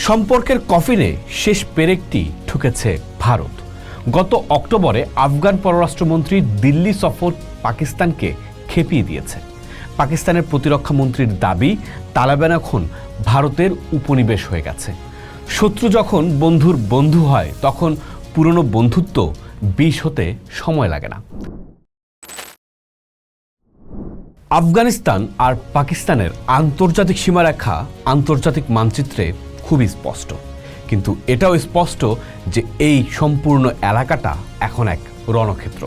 সম্পর্কের কফিনে শেষ পেরেকটি ঠুকেছে ভারত। গত অক্টোবরে আফগান পররাষ্ট্রমন্ত্রী দিল্লি সফর পাকিস্তানকে খেপিয়ে দিয়েছে। পাকিস্তানের প্রতিরক্ষা মন্ত্রীর দাবি, তালেবান এখন ভারতের উপনিবেশ হয়ে গেছে। শত্রু যখন বন্ধুর বন্ধু হয় তখন পুরনো বন্ধুত্ব বিষ হতে সময় লাগে না। আফগানিস্তান আর পাকিস্তানের আন্তর্জাতিক সীমারেখা আন্তর্জাতিক মানচিত্রে খুবই স্পষ্ট, কিন্তু এটাও স্পষ্ট যে এই সম্পূর্ণ এলাকাটা এখন এক রণক্ষেত্র।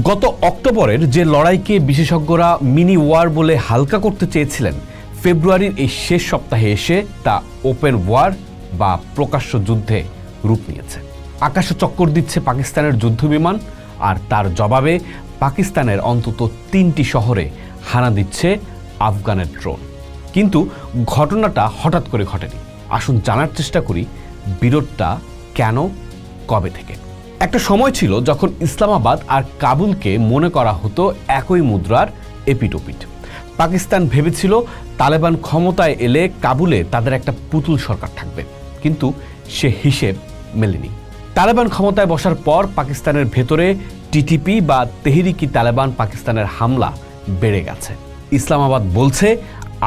গত অক্টোবরের যে লড়াইকে বিশেষজ্ঞরা মিনি ওয়ার বলে হালকা করতে চেয়েছিলেন, ফেব্রুয়ারির এই শেষ সপ্তাহে এসে তা ওপেন ওয়ার বা প্রকাশ্য যুদ্ধে রূপ নিয়েছে। আকাশে চক্কর দিচ্ছে পাকিস্তানের যুদ্ধবিমান, আর তার জবাবে পাকিস্তানের অন্তত 3টি শহরে হানা দিচ্ছে আফগানের ড্রোন। কিন্তু ঘটনাটা হঠাৎ করে ঘটেনি। আসুন জানার চেষ্টা করি বিরোধটা কেন, কবে থেকে। একটা সময় ছিল যখন ইসলামাবাদ আর কাবুলকে মনে করা হতো একই মুদ্রার এপিটোপিট। পাকিস্তান ভেবেছিল তালেবান ক্ষমতায় এলে কাবুলে তাদের একটা পুতুল সরকার থাকবে, কিন্তু সে হিসেব মেলেনি। তালেবান ক্ষমতায় বসার পর পাকিস্তানের ভেতরে টিটিপি বা তেহরিকি তালেবান পাকিস্তানের হামলা বেড়ে গেছে। ইসলামাবাদ বলছে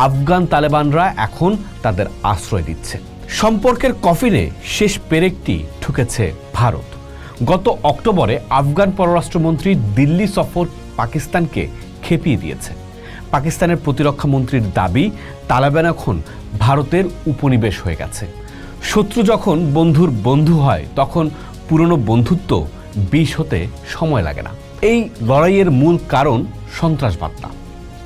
আফগান তালেবানরা এখন তাদের আশ্রয় দিচ্ছে। সম্পর্কের কফিনে শেষ পেরেকটি ঠুকেছে ভারত। গত অক্টোবরে আফগান পররাষ্ট্রমন্ত্রী দিল্লি সফর পাকিস্তানকে খেপিয়ে দিয়েছে। পাকিস্তানের প্রতিরক্ষা মন্ত্রীর দাবি, তালেবান এখন ভারতের উপনিবেশ হয়ে গেছে। শত্রু যখন বন্ধুর বন্ধু হয় তখন পুরনো বন্ধুত্ব বিষ হতে সময় লাগে না। এই লড়াইয়ের মূল কারণ সন্ত্রাসবাদ না।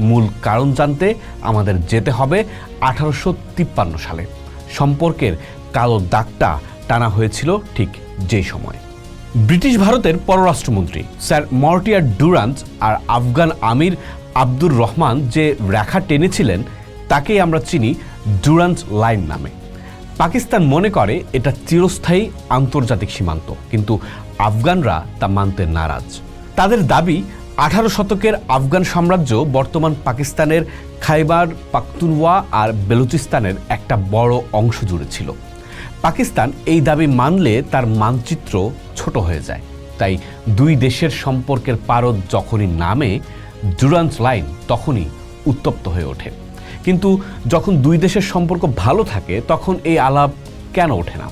মূল কারণ জানতে আমাদের যেতে হবে 1853 সালে। সম্পর্কের কালো দাগটা টানা হয়েছিল ঠিক যে সময়। ব্রিটিশ ভারতের পররাষ্ট্রমন্ত্রী স্যার মর্টিয়ার ডুরান্স আর আফগান আমির আব্দুর রহমান যে রেখা টেনেছিলেন তাকেই আমরা চিনি ডুরান্স লাইন নামে। পাকিস্তান মনে করে এটা চিরস্থায়ী আন্তর্জাতিক সীমান্ত, কিন্তু আফগানরা তা মানতে নারাজ। তাদের দাবি, 18 শতকের আফগান সাম্রাজ্য বর্তমান পাকিস্তানের খাইবার পাখতুনওয়া আর বেলুচিস্তানের একটা বড় অংশ জুড়ে ছিল। পাকিস্তান এই দাবি মানলে তার মানচিত্র ছোট হয়ে যায়। তাই দুই দেশের সম্পর্কের পারদ যখনই নামে, ডুরান্স লাইন তখনই উত্তপ্ত হয়ে ওঠে। কিন্তু যখন দুই দেশের সম্পর্ক ভালো থাকে তখন এই আলাপ কেন ওঠে না?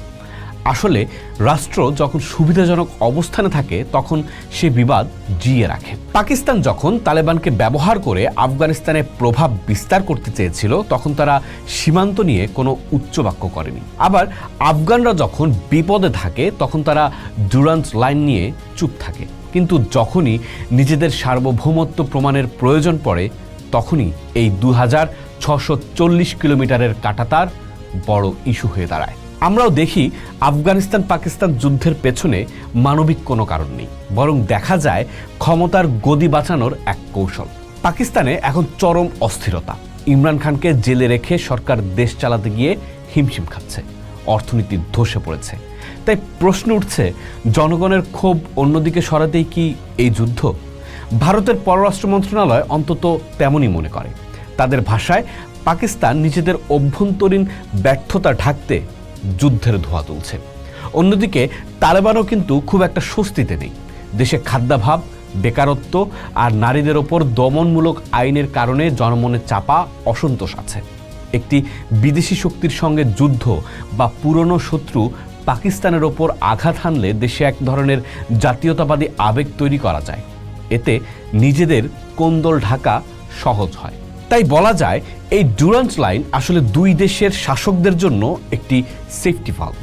আসলে রাষ্ট্র যখন সুবিধাজনক অবস্থানে থাকে তখন সে বিবাদ জিয়ে রাখে। পাকিস্তান যখন তালেবানকে ব্যবহার করে আফগানিস্তানে প্রভাব বিস্তার করতে চেয়েছিল তখন তারা সীমান্ত নিয়ে কোনো উচ্চবাক্য করেনি। আবার আফগানরা যখন বিপদে থাকে তখন তারা ডুরান্স লাইন নিয়ে চুপ থাকে। কিন্তু যখনই নিজেদের সার্বভৌমত্ব প্রমাণের প্রয়োজন পড়ে তখনই এই 2640 কিলোমিটারের কাঁটাতার বড় ইস্যু হয়ে দাঁড়ায়। আমরাও দেখি আফগানিস্তান পাকিস্তান যুদ্ধের পেছনে মানবিক কোনো কারণ নেই, বরং দেখা যায় ক্ষমতার গদি বাঁচানোর এক কৌশল। পাকিস্তানে এখন চরম অস্থিরতা। ইমরান খানকে জেলে রেখে সরকার দেশ চালাতে গিয়ে হিমশিম খাচ্ছে, অর্থনীতি ধসে পড়েছে। তাই প্রশ্ন উঠছে, জনগণের ক্ষোভ অন্যদিকে সরাতেই কি এই যুদ্ধ? ভারতের পররাষ্ট্র মন্ত্রণালয় অন্তত তেমনই মনে করে। তাদের ভাষায় পাকিস্তান নিজেদের অভ্যন্তরীণ ব্যর্থতা ঢাকতে যুদ্ধের ধোঁয়া তুলছে। অন্যদিকে তালেবানও কিন্তু খুব একটা স্বস্তিতে নেই। দেশে খাদ্যাভাব, বেকারত্ব আর নারীদের ওপর দমনমূলক আইনের কারণে জনমনে চাপা অসন্তোষ আছে। একটি বিদেশি শক্তির সঙ্গে যুদ্ধ বা পুরনো শত্রু পাকিস্তানের ওপর আঘাত হানলে দেশে এক ধরনের জাতীয়তাবাদী আবেগ তৈরি করা যায়। এতে নিজেদের কোন্দল ঢাকা সহজ হয়। তাই বলা যায় এই ডুরান্স লাইন আসলে দুই দেশের শাসকদের জন্য একটি সেফটি ভালভ।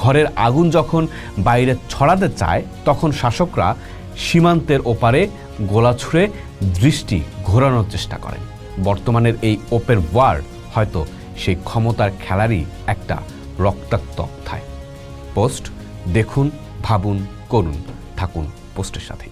ঘরের আগুন যখন বাইরে ছড়াতে চায় তখন শাসকরা সীমান্তের ওপারে গোলা ছুঁড়ে দৃষ্টি ঘোরানোর চেষ্টা করেন। বর্তমানের এই ওপেন ওয়ার হয়তো সেই ক্ষমতার খেলারই একটা রক্তাক্ত অধ্যায়। পোস্ট দেখুন, ভাবুন, করুন, থাকুন পোস্টের সাথে।